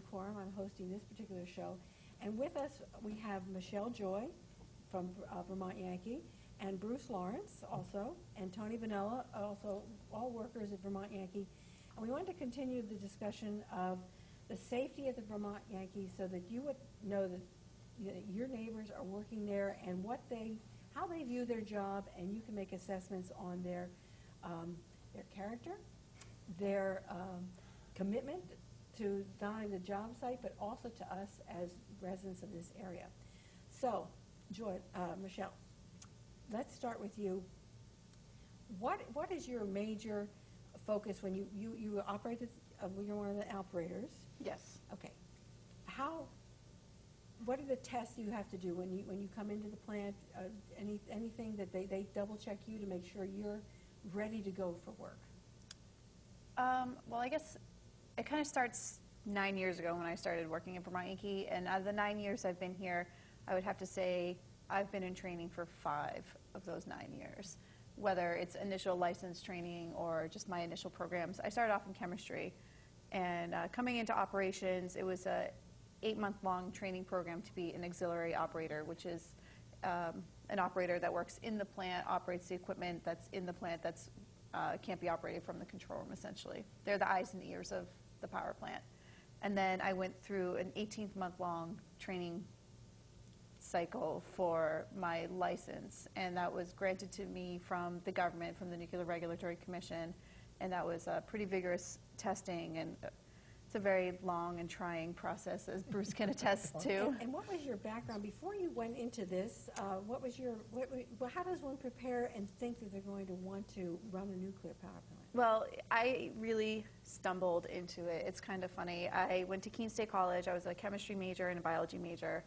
Lynn Quorum. I'm hosting this particular show. And with us, we have Michelle Joy from Vermont Yankee, and Bruce Lawrence also, and Tony Vanella, also all workers at Vermont Yankee. And we wanted to continue the discussion of the safety of the Vermont Yankee so that you would know that your neighbors are working there and how they view their job, and you can make assessments on their character, their commitment to not only the job site, but also to us as residents of this area. So, Michelle, let's start with you. What is your major focus when you operate this? You're one of the operators. Yes. Okay. What are the tests you have to do when you come into the plant? Anything that they double check you to make sure you're ready to go for work? Well, I guess it kind of starts 9 years ago when I started working at Vermont Yankee, and out of the 9 years I've been here, I would have to say I've been in training for 5 of those 9 years, whether it's initial license training or just my initial programs. I started off in chemistry, and coming into operations, it was a 8-month-long training program to be an auxiliary operator, which is an operator that works in the plant, operates the equipment that's in the plant that's can't be operated from the control room, essentially. They're the eyes and ears of the power plant. And then I went through an 18-month-long training cycle for my license, and that was granted to me from the government, from the Nuclear Regulatory Commission, and that was pretty vigorous testing, and it's a very long and trying process, as Bruce can attest to. And what was your background before you went into this? What was how does one prepare and think that they're going to want to run a nuclear power plant? Well, I really stumbled into it. It's kind of funny. I went to Keene State College. I was a chemistry major and a biology major,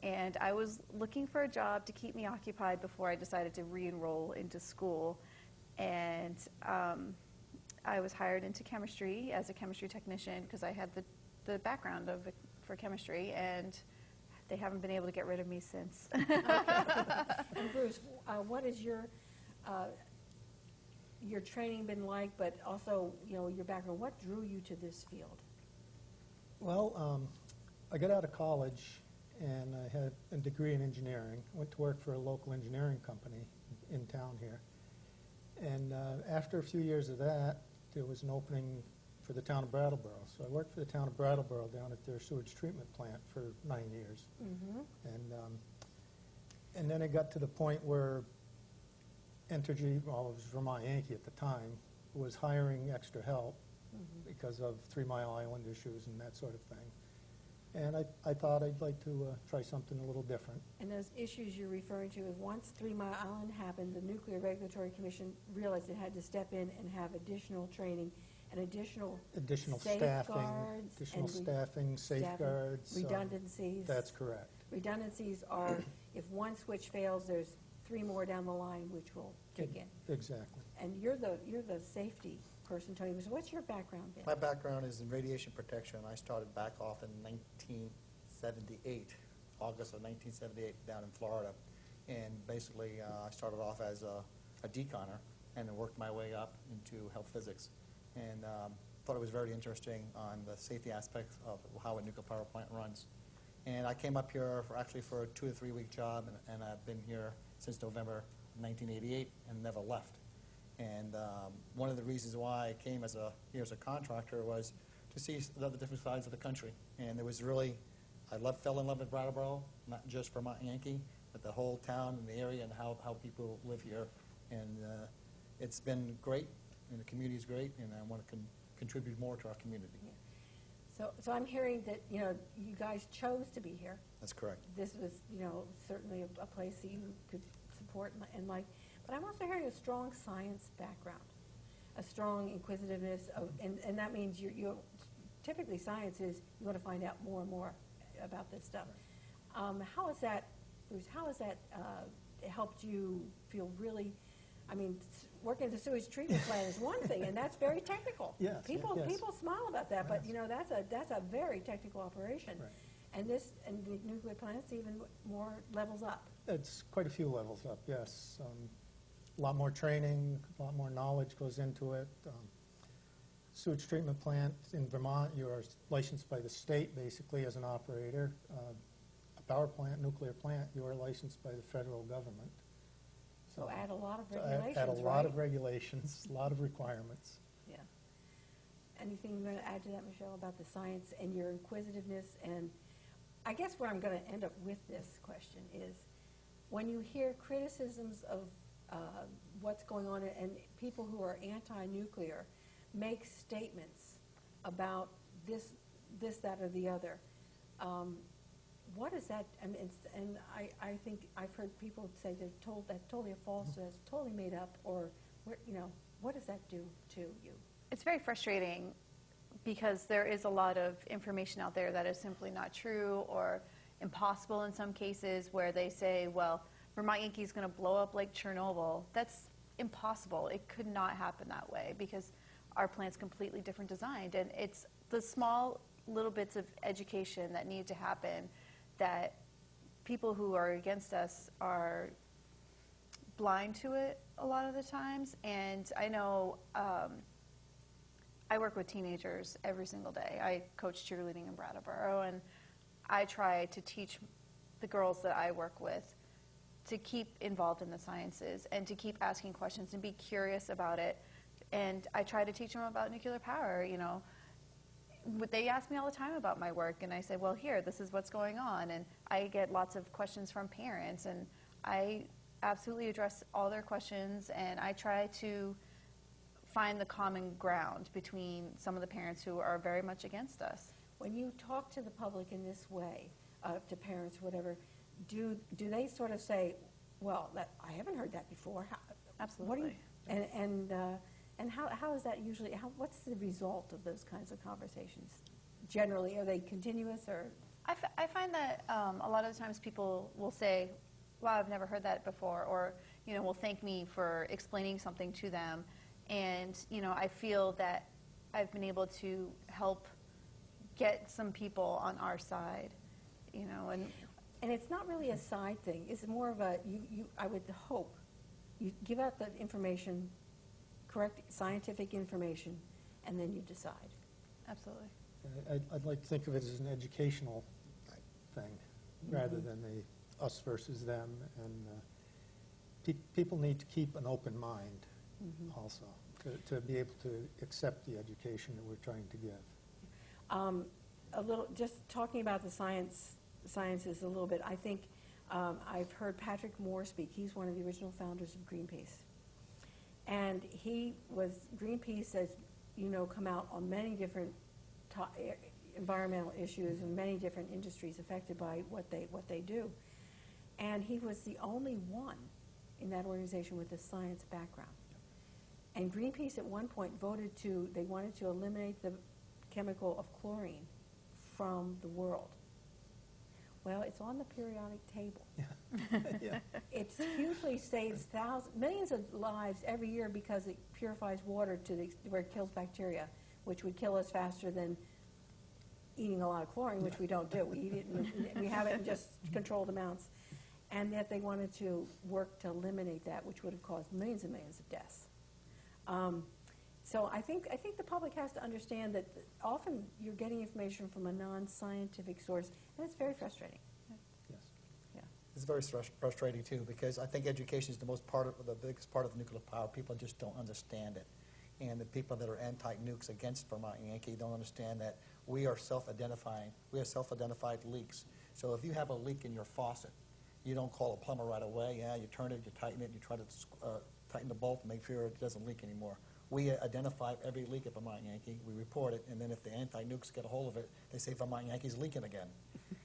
and I was looking for a job to keep me occupied before I decided to re-enroll into school. And I was hired into chemistry as a chemistry technician because I had the background for chemistry, and they haven't been able to get rid of me since. Okay. And Bruce, what is your training been like, but also your background? What drew you to this field? Well, I got out of college and I had a degree in engineering. Went to work for a local engineering company in town here. And after a few years of that, there was an opening for the town of Brattleboro. So I worked for the town of Brattleboro down at their sewage treatment plant for 9 years. Mm-hmm. And then it got to the point where Entergy, well, it was Vermont Yankee at the time, was hiring extra help because of 3 Mile Island issues and that sort of thing. And I thought I'd like to try something a little different. And those issues you're referring to, once 3 Mile Island happened, the Nuclear Regulatory Commission realized it had to step in and have additional training and additional staffing, safeguards. Redundancies. That's correct. Redundancies are, if one switch fails, there's 3 more down the line which will kick in. Exactly. And you're the safety person, Tony. So what's your background been? My background is in radiation protection. I started back off in 1978, August of 1978, down in Florida. And basically, I started off as a deconner and then worked my way up into health physics. And thought it was very interesting on the safety aspects of how a nuclear power plant runs. And I came up here actually for a 2 to 3 week job, and I've been here since November 1988 and never left. And one of the reasons why I came here as a contractor was to see the different sides of the country. And it was really, fell in love with Brattleboro, not just Vermont Yankee, but the whole town and the area and how people live here. And it's been great, and the community is great, and I want to contribute more to our community. Yeah. So I'm hearing that you guys chose to be here. That's correct. This was certainly a place that you could support and like. But I'm also hearing a strong science background, a strong inquisitiveness, and that means you typically science is you want to find out more and more about this stuff. How has that, Bruce? How has that helped you feel really? I mean, working at the sewage treatment plant is one thing, and that's very technical. Yes, people smile about that, right. But that's a very technical operation. Right. And the nuclear plants even more levels up. It's quite a few levels up, yes. A lot more training, a lot more knowledge goes into it. sewage treatment plant in Vermont, you are licensed by the state basically as an operator. A power plant, nuclear plant, you are licensed by the federal government. So add a lot of So regulations, add a lot right? of regulations, a lot of requirements. Yeah. Anything you want to add to that, Michelle, about the science and your inquisitiveness? And I guess where I'm going to end up with this question is, when you hear criticisms of what's going on, and people who are anti-nuclear make statements about this, that, or the other, what is that? And I think I've heard people say they're told that's totally a false, that's totally made up, or what does that do to you? It's very frustrating because there is a lot of information out there that is simply not true or impossible in some cases, where they say, well, Vermont Yankee is going to blow up like Chernobyl. That's impossible. It could not happen that way because our plant's completely different designed. And it's the small little bits of education that need to happen that people who are against us are blind to it a lot of the times. And I know I work with teenagers every single day. I coach cheerleading in Brattleboro, and I try to teach the girls that I work with to keep involved in the sciences and to keep asking questions and be curious about it. And I try to teach them about nuclear power. They ask me all the time about my work, and I say, well, here, this is what's going on. And I get lots of questions from parents, and I absolutely address all their questions, and I try to find the common ground between some of the parents who are very much against us. When you talk to the public in this way, to parents, whatever, do they sort of say, well, I haven't heard that before? Absolutely. And how is that usually, what's the result of those kinds of conversations? Generally, are they continuous or? I find that a lot of the times people will say, wow, I've never heard that before, or will thank me for explaining something to them. And I feel that I've been able to help get some people on our side, And it's not really a side thing. It's more of I would hope, you give out the information, correct scientific information, and then you decide. Absolutely. I'd like to think of it as an educational thing rather than us versus them. And people need to keep an open mind also to be able to accept the education that we're trying to give. A little, just talking about the sciences a little bit, I think I've heard Patrick Moore speak. He's one of the original founders of Greenpeace. And Greenpeace has, come out on many different environmental issues and many different industries affected by what they do. And he was the only one in that organization with a science background. And Greenpeace at one point they wanted to eliminate the chemical of chlorine from the world. Well, it's on the periodic table. Yeah. It hugely saves millions of lives every year because it purifies water where it kills bacteria, which would kill us faster than eating a lot of chlorine, which we don't do. We eat it and we have it in just controlled amounts. And yet they wanted to work to eliminate that, which would have caused millions and millions of deaths. So I think the public has to understand that often you're getting information from a non-scientific source, and it's very frustrating. Yes. Yeah. It's very frustrating too, because I think education is the biggest part of nuclear power. People just don't understand it. And the people that are anti-nukes against Vermont Yankee don't understand that we are self-identifying. We have self-identified leaks. So if you have a leak in your faucet, you don't call a plumber right away. Yeah, you turn it, you tighten it, you try to tighten the bolt to make sure it doesn't leak anymore. We identify every leak at Vermont Yankee. We report it, and then if the anti-nukes get a hold of it, they say Vermont Yankee's leaking again.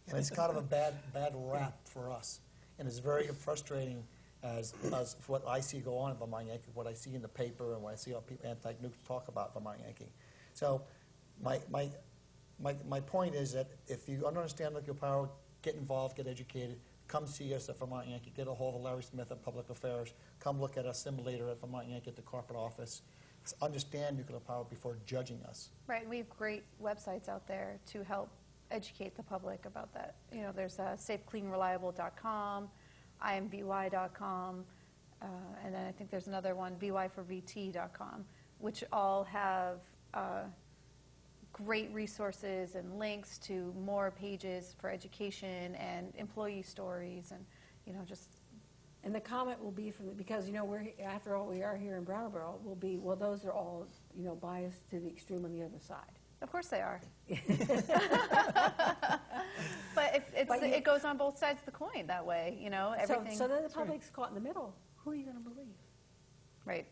And it's kind of a bad rap for us. And it's very frustrating as what I see go on at Vermont Yankee, what I see in the paper, and what I see how people anti-nukes talk about Vermont Yankee. So my point is that if you understand nuclear power, get involved, get educated, come see us at Vermont Yankee, get a hold of Larry Smith at Public Affairs, come look at our simulator at Vermont Yankee at the corporate office. Understand nuclear power before judging us. Right, we have great websites out there to help educate the public about that. There's safecleanreliable.com, imby.com, and then I think there's another one, byforvt.com, which all have great resources and links to more pages for education and employee stories and, just. And the comment will be from, because, after all, we are here in Brattleboro, will be, well, those are all, biased to the extreme on the other side. Of course they are. But it goes on both sides of the coin that way, everything. So then the public's caught in the middle. Who are you going to believe? Right.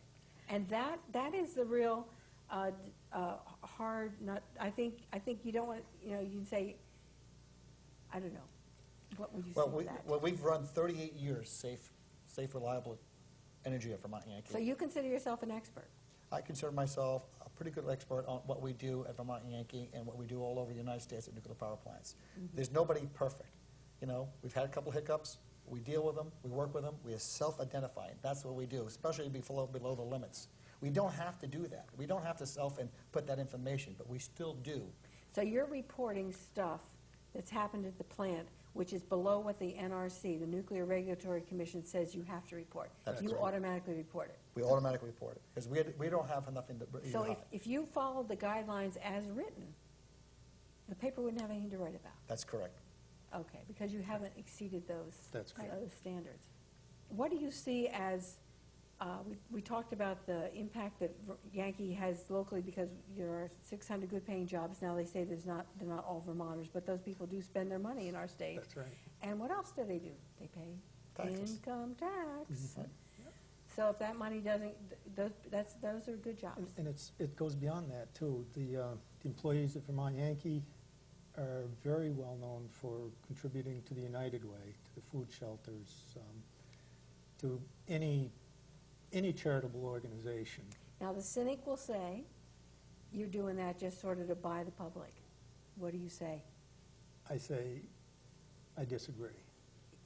And that is the real hard nut. I think you don't want you'd say, I don't know. What would you say to that? Well, we've run 38 years safe, reliable energy at Vermont Yankee. So you consider yourself an expert? I consider myself a pretty good expert on what we do at Vermont Yankee and what we do all over the United States at nuclear power plants. Mm-hmm. There's nobody perfect. We've had a couple hiccups. We deal with them. We work with them. We are self-identifying. That's what we do, especially below the limits. We don't have to do that. We don't have to self and put that information, but we still do. So you're reporting stuff that's happened at the plant, which is below what the NRC, the Nuclear Regulatory Commission, says you have to report. That's you correct. automatically report it. We automatically report it because we don't have nothing to So hide. if you followed the guidelines as written, the paper wouldn't have anything to write about. That's correct. Okay, because you haven't exceeded those standards. What do you see as, we talked about the impact that Yankee has locally because there are 600 good-paying jobs. Now they say they're not all Vermonters, but those people do spend their money in our state. That's right. And what else do? They pay Taxes. income tax. Mm-hmm. So if that money doesn't, those are good jobs. And it goes beyond that, too. The employees at Vermont Yankee are very well known for contributing to the United Way, to the food shelters, to any charitable organization. Now the cynic will say, you're doing that just sort of to buy the public. What do you say? I say, I disagree.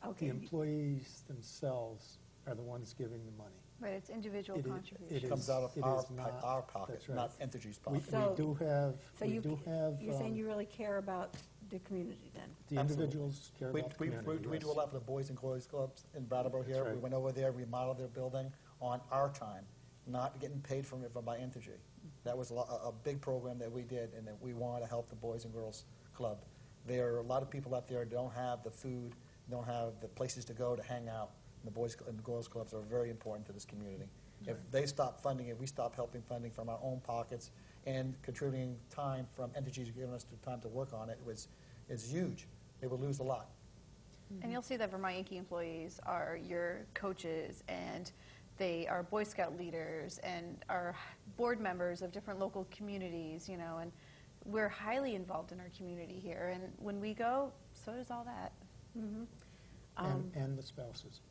Okay. The employees themselves are the ones giving the money. Right, it's individual contribution. It comes out of our not, pocket, that's right. not Entergy's We pocket. do have, So you're saying you really care about the community then? the Absolutely. individuals care about the community. We do a yes. lot for the Boys and Girls Clubs in Brattleboro That's here. right. We went over there, remodeled their building on our time, not getting paid from it by Entergy. That was a big program that we did, and that we wanted to help the Boys and Girls Club. There are a lot of people out there who don't have the food, don't have the places to go to hang out. And the Boys and Girls Clubs are very important to this community. If they stop funding it, we stop helping funding from our own pockets and contributing time from Entergy's giving us the time to work on it is huge. They would lose a lot. And you'll see that Vermont Yankee employees are your coaches, and they are Boy Scout leaders, and are board members of different local communities, and we're highly involved in our community here. And when we go, so does all that. Mm-hmm. And the spouses.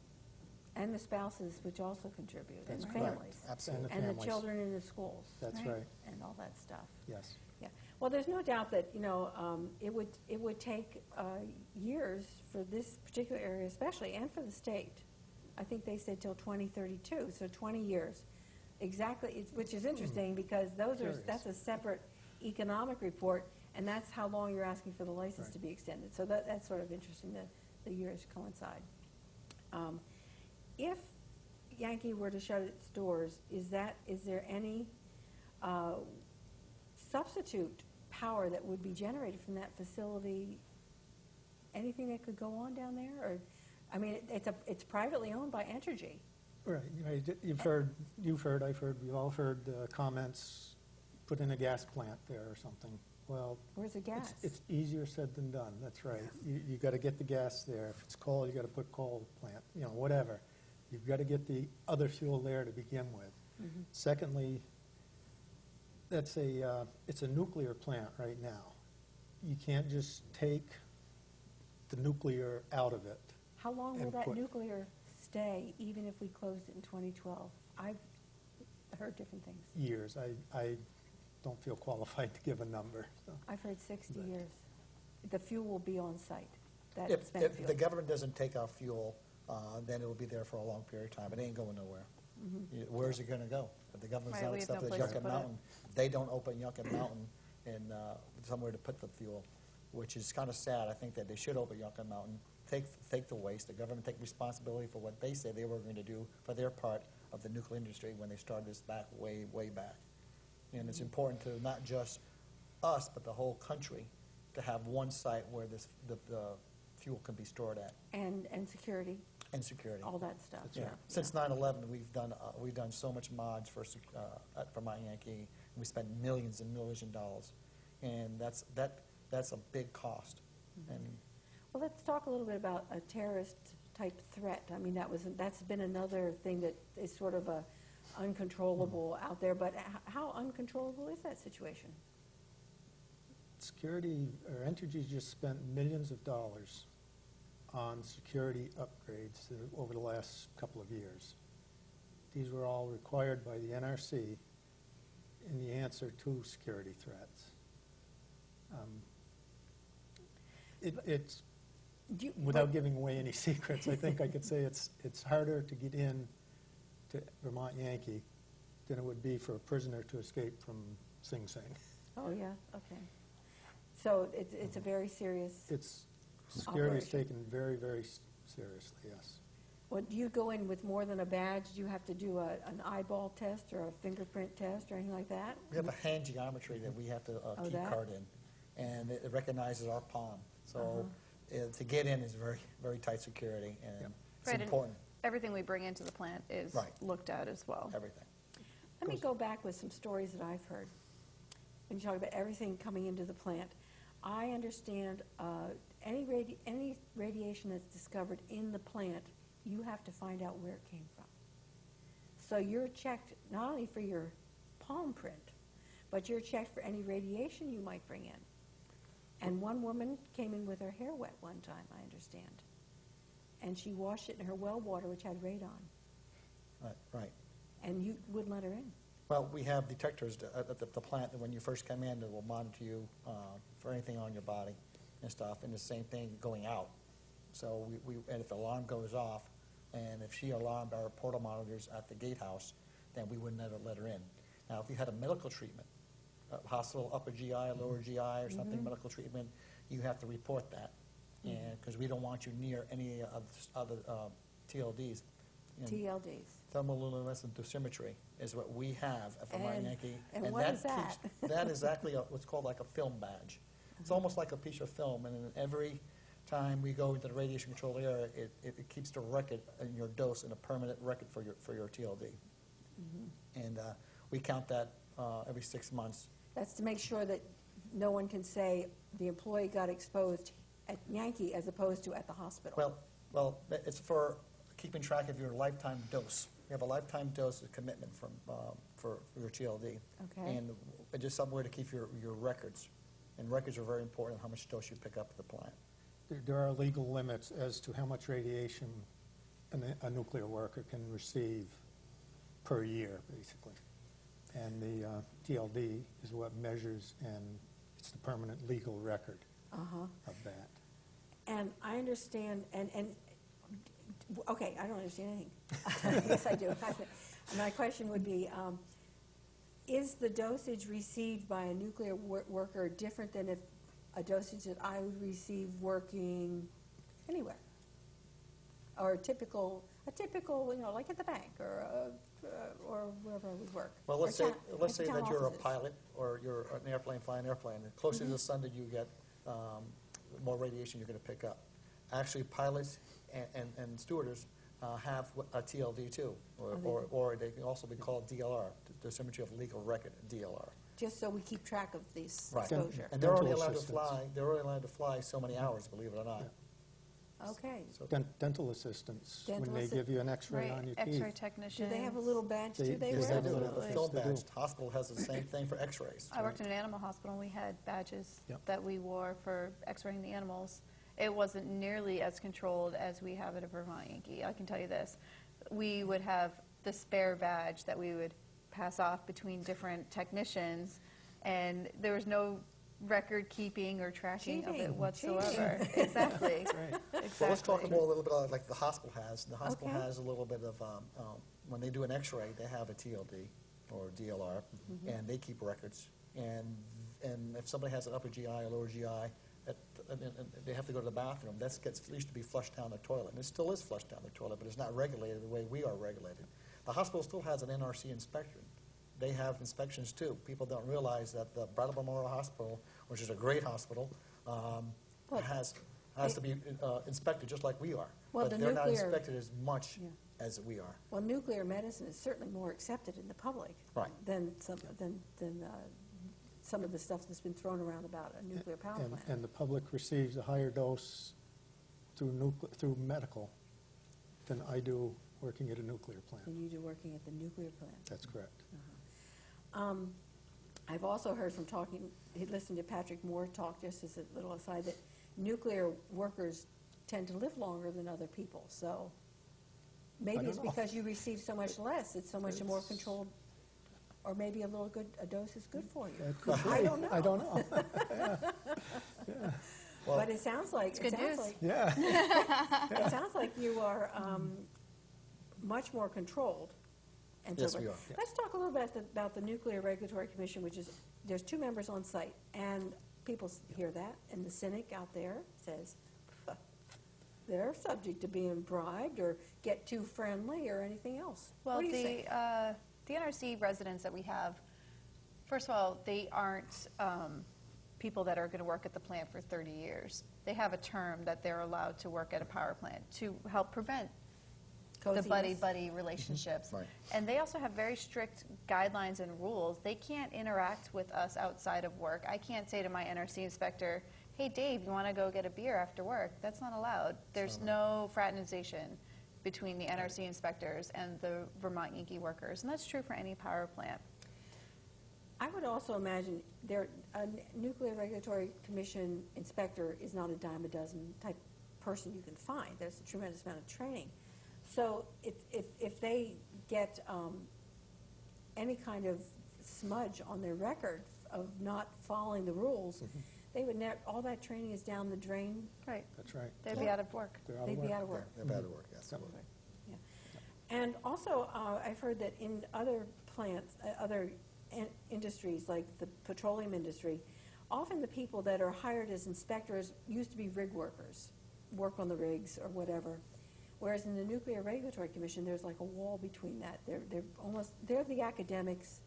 And the spouses, which also contribute, That's and correct. families. Absolutely. And the families. children in the schools. That's Right. right, And all that stuff. yes. Yeah. Well, there's no doubt that, it would take years for this particular area especially, and for the state. I think they said till 2032, so 20 years. Exactly, which is interesting because Curious. that's a separate economic report, and that's how long you're asking for the license Right. to be extended. So that's sort of interesting that the years coincide. If Yankee were to shut its doors, is there any substitute power that would be generated from that facility? Anything that could go on down there? Or, I mean, it's privately owned by Entergy. Right, you've heard, I've heard, we've all heard comments, put in a gas plant there or something. Well, Where's the gas? it's easier said than done, that's right. You got to get the gas there. If it's coal, you got to put coal plant, whatever. You've got to get the other fuel there to begin with. Mm-hmm. Secondly, it's a nuclear plant right now. You can't just take the nuclear out of it. How long will and that put- nuclear stay, even if we closed it in 2012? I've heard different things. Years. I don't feel qualified to give a number. So. I've heard 60 Right. years. The fuel will be on site. That If spent fuel. the government doesn't take our fuel, then it will be there for a long period of time. It ain't going nowhere. Where's it going to go? If the government's Right, not we have no accepting place to Yucca put it. Mountain, they don't open Yucca Mountain and somewhere to put the fuel, which is kind of sad. I think that they should open Yucca Mountain, take the waste, the government take responsibility for what they say they were going to do for their part of the nuclear industry when they started this back way back. And it's important to not just us, but the whole country, to have one site where the fuel can be stored at, And security, and security. all that stuff. Yeah. Since 9/11, we've done so much mods for at Vermont Yankee. We spent millions and millions of dollars, and that's a big cost. And Well, let's talk a little bit about a terrorist-type threat. I mean, that's been another thing that is sort of uncontrollable out there, but how uncontrollable is that situation? Security, or Entergy just spent millions of dollars on security upgrades over the last couple of years. These were all required by the NRC in the answer to security threats. It's, without giving away any secrets, I think I could say it's harder to get in to Vermont Yankee than it would be for a prisoner to escape from Sing Sing. Oh, yeah, okay. So it's a very serious, Security is operation. taken very, very seriously, yes. well, do you go in with more than a badge? Do you have to do an eyeball test or a fingerprint test or anything like that? we have a hand geometry that we have to Oh, key that? card in, and it recognizes our palm. So Uh-huh. to get in is very, very tight security, and Yep. it's Right, and important, everything we bring into the plant is Right. looked at as well. everything. Let me go back with some stories that I've heard. When you talk about everything coming into the plant, I understand any radiation that's discovered in the plant, you have to find out where it came from. So you're checked not only for your palm print, but you're checked for any radiation you might bring in. And one woman came in with her hair wet one time, I understand. And she washed it in her well water, which had radon. Right. And you wouldn't let her in. Well, we have detectors at the plant that when you first come in that will monitor you for anything on your body and stuff, and the same thing going out. So and if the alarm goes off, and if she alarmed our portal monitors at the gatehouse, then we would never let her in. Now, if you had a medical treatment, a hospital, upper GI, lower GI, or something, medical treatment, you have to report that, and because we don't want you near any of the other TLDs. And TLDs. Thermoluminescent dosimetry is what we have at Vermont And- Yankee. and what is that? That is exactly what's called like a film badge. It's almost like a piece of film, and then every time we go into the radiation control area, it keeps the record in your dose in a permanent record for your TLD. And we count that every 6 months. That's to make sure that no one can say the employee got exposed at Yankee as opposed to at the hospital. Well, it's for keeping track of your lifetime dose. You have a lifetime dose of commitment for your TLD. Okay. And just somewhere to keep your records. And records are very important, how much dose you pick up at the plant. There are legal limits as to how much radiation a nuclear worker can receive per year, basically. And the TLD is what measures, and it's the permanent legal record of that. And I understand, okay, I don't understand anything. Yes, I do. My question would be, is the dosage received by a nuclear worker different than if a dosage that I would receive working anywhere? Or a typical, like at the bank or wherever I would work. Well, let's Or say town that you're a offices. pilot or you're an airplane, flying an airplane. The closer to the sun that you get, the more radiation you're going to pick up. Actually, pilots and stewardess have a TLD too, or they can also be called DLR, dosimetry of legal record, DLR. Just so we keep track of these Right. exposure. And they're only Dental allowed to assistants. fly. They're only allowed to fly so many hours, believe it or not. Okay. So Dental assistants, Dental when they give you an X-ray Right, on your X-ray teeth. technicians. Do they have a little badge They- too they yes, wear? they do. The Absolutely. film Yes, they do. badge. The hospital has the same thing for X-rays. I worked in an animal hospital, and we had badges Yep. that we wore for x-raying the animals. It wasn't nearly as controlled as we have at a Vermont Yankee, I can tell you this. We would have the spare badge that we would pass off between different technicians, and there was no record keeping or tracking of it Cheating. whatsoever. Exactly. Right. Exactly. Well, let's talk about a little bit like the hospital has. The hospital Okay. has a little bit of, when they do an X-ray, they have a TLD or DLR, and they keep records. And if somebody has an upper GI or lower GI, and they have to go to the bathroom, that used to be flushed down the toilet. And it still is flushed down the toilet, but it's not regulated the way we are regulated. The hospital still has an NRC inspection. they have inspections too. People don't realize that the Brattleboro Memorial Hospital, which is a great hospital, has to be inspected just like we are. Well, but the they're not nuclear- inspected as much Yeah. as we are. Well, nuclear medicine is certainly more accepted in the public Right. than some of the stuff that's been thrown around about a nuclear power plant. And the public receives a higher dose through medical than I do working at a nuclear plant. Than you do working at the nuclear plant. That's correct. I've also heard from listened to Patrick Moore talk, just as a little aside, that nuclear workers tend to live longer than other people. So maybe don't it's know. because you receive so much less. It's so much more It's- controlled, or maybe a dose is good for you. That could be. I don't know. I don't know. Well, But it sounds like It's good news. Yeah. It sounds like you are much more controlled. And Yes, so we forth. are. Let's talk a little bit about the Nuclear Regulatory Commission, which is, there's 2 members on site, and people hear that, and the cynic out there says, they're subject to being bribed or get too friendly or anything else. Well, What do you think? the NRC residents that we have, first of all, they aren't people that are going to work at the plant for 30 years. They have a term that they're allowed to work at a power plant to help prevent the Coziness? buddy-buddy relationships. Right. And they also have very strict guidelines and rules. They can't interact with us outside of work. I can't say to my NRC inspector, hey, Dave, you want to go get a beer after work? That's not allowed. There's no fraternization between the NRC inspectors and the Vermont Yankee workers, and that's true for any power plant. I would also imagine a Nuclear Regulatory Commission inspector is not a dime a dozen type person you can find. There's a tremendous amount of training. So if they get any kind of smudge on their record of not following the rules, they would all that training is down the drain. Right. That's right. They'd be out of work. They're out of They'd work. be out of work. They're bad at work, yes. Yeah. And also, I've heard that in other plants, other industries like the petroleum industry, often the people that are hired as inspectors used to be rig workers, work on the rigs or whatever. Whereas in the Nuclear Regulatory Commission, there's like a wall between that. They're the academics.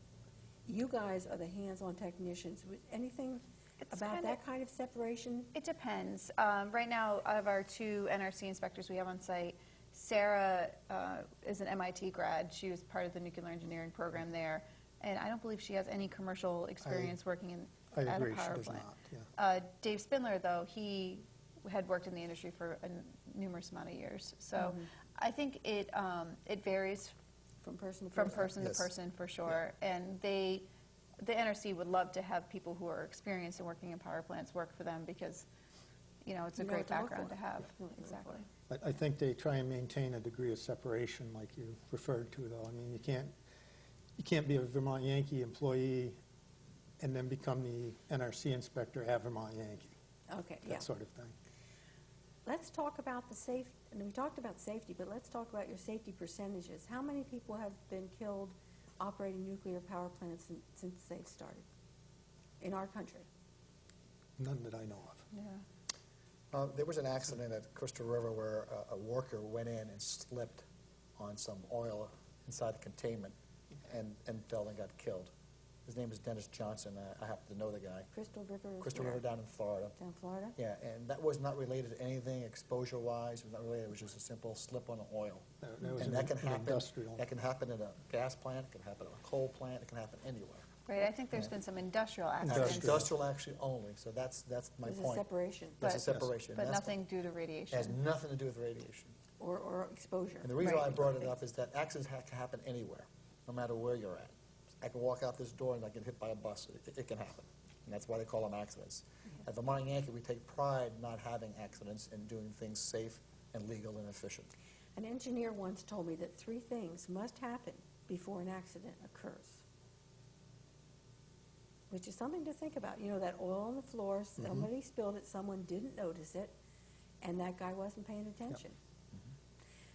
You guys are the hands-on technicians. Anything It's about kinda- that kind of separation? It depends. Right now, out of our 2 NRC inspectors we have on site, Sarah is an MIT grad. She was part of the nuclear engineering program there, and I don't believe she has any commercial experience working I at a agree, she power does plant. not, yeah. Dave Spindler, though, he had worked in the industry for a numerous amount of years. So I think it varies From person to from person? person to Yes. person for sure. And the NRC would love to have people who are experienced in working in power plants work for them because, it's a You know great what to look background for. to have. You know what to look Exactly. I think they try and maintain a degree of separation like you referred to, though. I mean, you can't be a Vermont Yankee employee and then become the NRC inspector at Vermont Yankee, Okay, yeah. that sort of thing. Let's talk about the safety, and we talked about safety, but let's talk about your safety percentages. How many people have been killed operating nuclear power plants since they've started in our country? None that I know of. Yeah. There was an accident at Crystal River where a worker went in and slipped on some oil inside the containment and fell and got killed. His name is Dennis Johnson. I happen to know the guy. Crystal River is Crystal where? River down in Florida. Down Florida? Yeah, and that was not related to anything exposure-wise. It was not related. It was just a simple slip on oil. That was And an that can happen. industrial. That can happen in a gas plant. It can happen in a coal plant. It can happen anywhere. Right, I think there's been some industrial Actually, accidents. industrial actually only. So that's my There's a point. separation There's a But- separation. But That's- nothing due to It has radiation. nothing to do with radiation. or exposure. And the reason why I Right. brought it up is that accidents can happen anywhere, no matter where you're at. I can walk out this door and I get hit by a bus. It can happen. And that's why they call them accidents. At the Vermont Yankee, we take pride in not having accidents and doing things safe and legal and efficient. An engineer once told me that 3 things must happen before an accident occurs, which is something to think about. You know, that oil on the floor, somebody spilled it, someone didn't notice it, and that guy wasn't paying attention.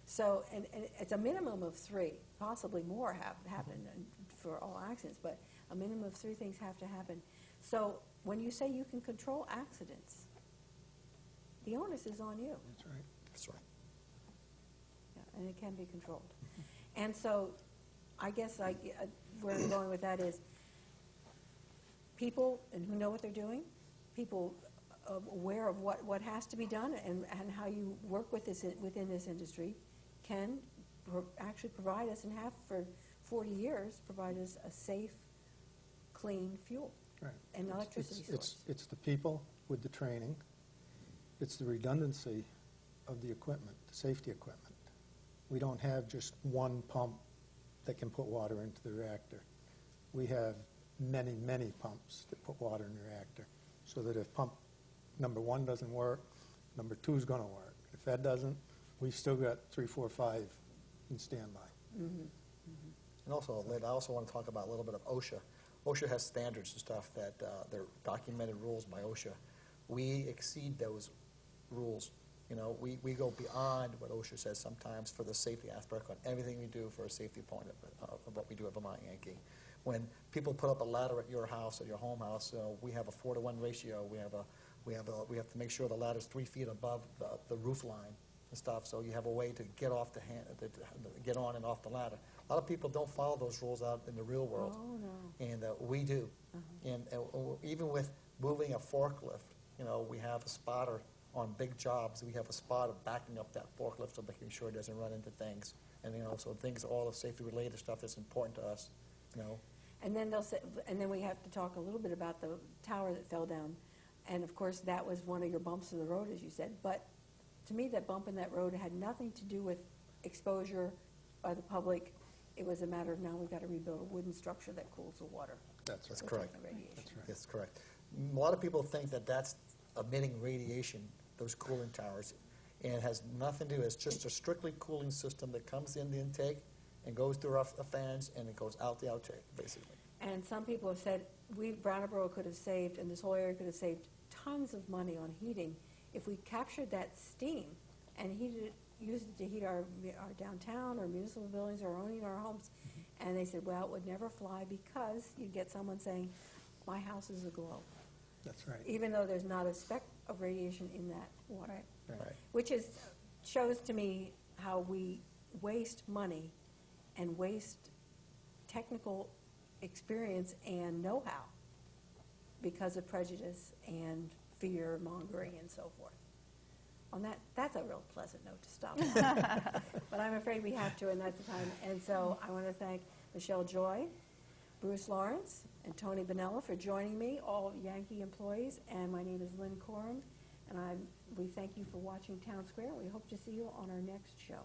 So, and it's a minimum of 3, possibly more happen for all accidents, but a minimum of 3 things have to happen. So when you say you can control accidents, the onus is on you. That's right. That's right. Yeah, and it can be controlled. And so I guess where I'm going with that is people and who know what they're doing, people aware of what has to be done and how you work with within this industry can actually provide us, and have for 40 years, provide us a safe, clean fuel Right. and electricity source. It's the people with the training. It's the redundancy of the equipment, the safety equipment. We don't have just one pump that can put water into the reactor. We have many, many pumps that put water in the reactor, so that if pump number 1 doesn't work, number 2 is going to work. If that doesn't, we've still got 3, 4, 5 in standby. And also, Lynn, I also want to talk about a little bit of OSHA. OSHA has standards and stuff that they're documented rules by OSHA. We exceed those rules. You know, we go beyond what OSHA says sometimes for the safety aspect on everything we do for a safety point of what we do at Vermont Yankee. When people put up a ladder at your house, at your home house, we have a 4-to-1 ratio. We have to make sure the ladder's 3 feet above the roof line and stuff, so you have a way to get off get on and off the ladder. A lot of people don't follow those rules out in the real world. Oh, no. And we do. And even with moving a forklift, you know, we have a spotter on big jobs. We have a spotter backing up that forklift, so making sure it doesn't run into things. And, you know, so things, all the safety-related stuff that's important to us, you know. And then and then we have to talk a little bit about the tower that fell down. And of course, that was one of your bumps in the road, as you said. But to me, that bump in that road had nothing to do with exposure by the public. It was a matter of now we've got to rebuild a wooden structure that cools the water. That's right. correct. Radiation. That's right. That's correct. A lot of people think that that's emitting radiation, those cooling towers, and it has nothing to do. It's just a strictly cooling system that comes in the intake and goes through our fans, and it goes out the outtake, basically. And some people have said Brattleboro could have saved, and this whole area could have saved tons of money on heating if we captured that steam and used it to heat our downtown or municipal buildings or owning our homes. And they said, well, it would never fly because you'd get someone saying, my house is aglow. That's right. Even though there's not a speck of radiation in that water. Right. Which shows to me how we waste money and waste technical experience and know-how because of prejudice and fear-mongering and so forth. On that's a real pleasant note to stop on. But I'm afraid we have to, and that's the time. And so I want to thank Michelle Joy, Bruce Lawrence, and Tony Bonella for joining me, all Yankee employees. And my name is Lynn Corum, and we thank you for watching Town Square. We hope to see you on our next show.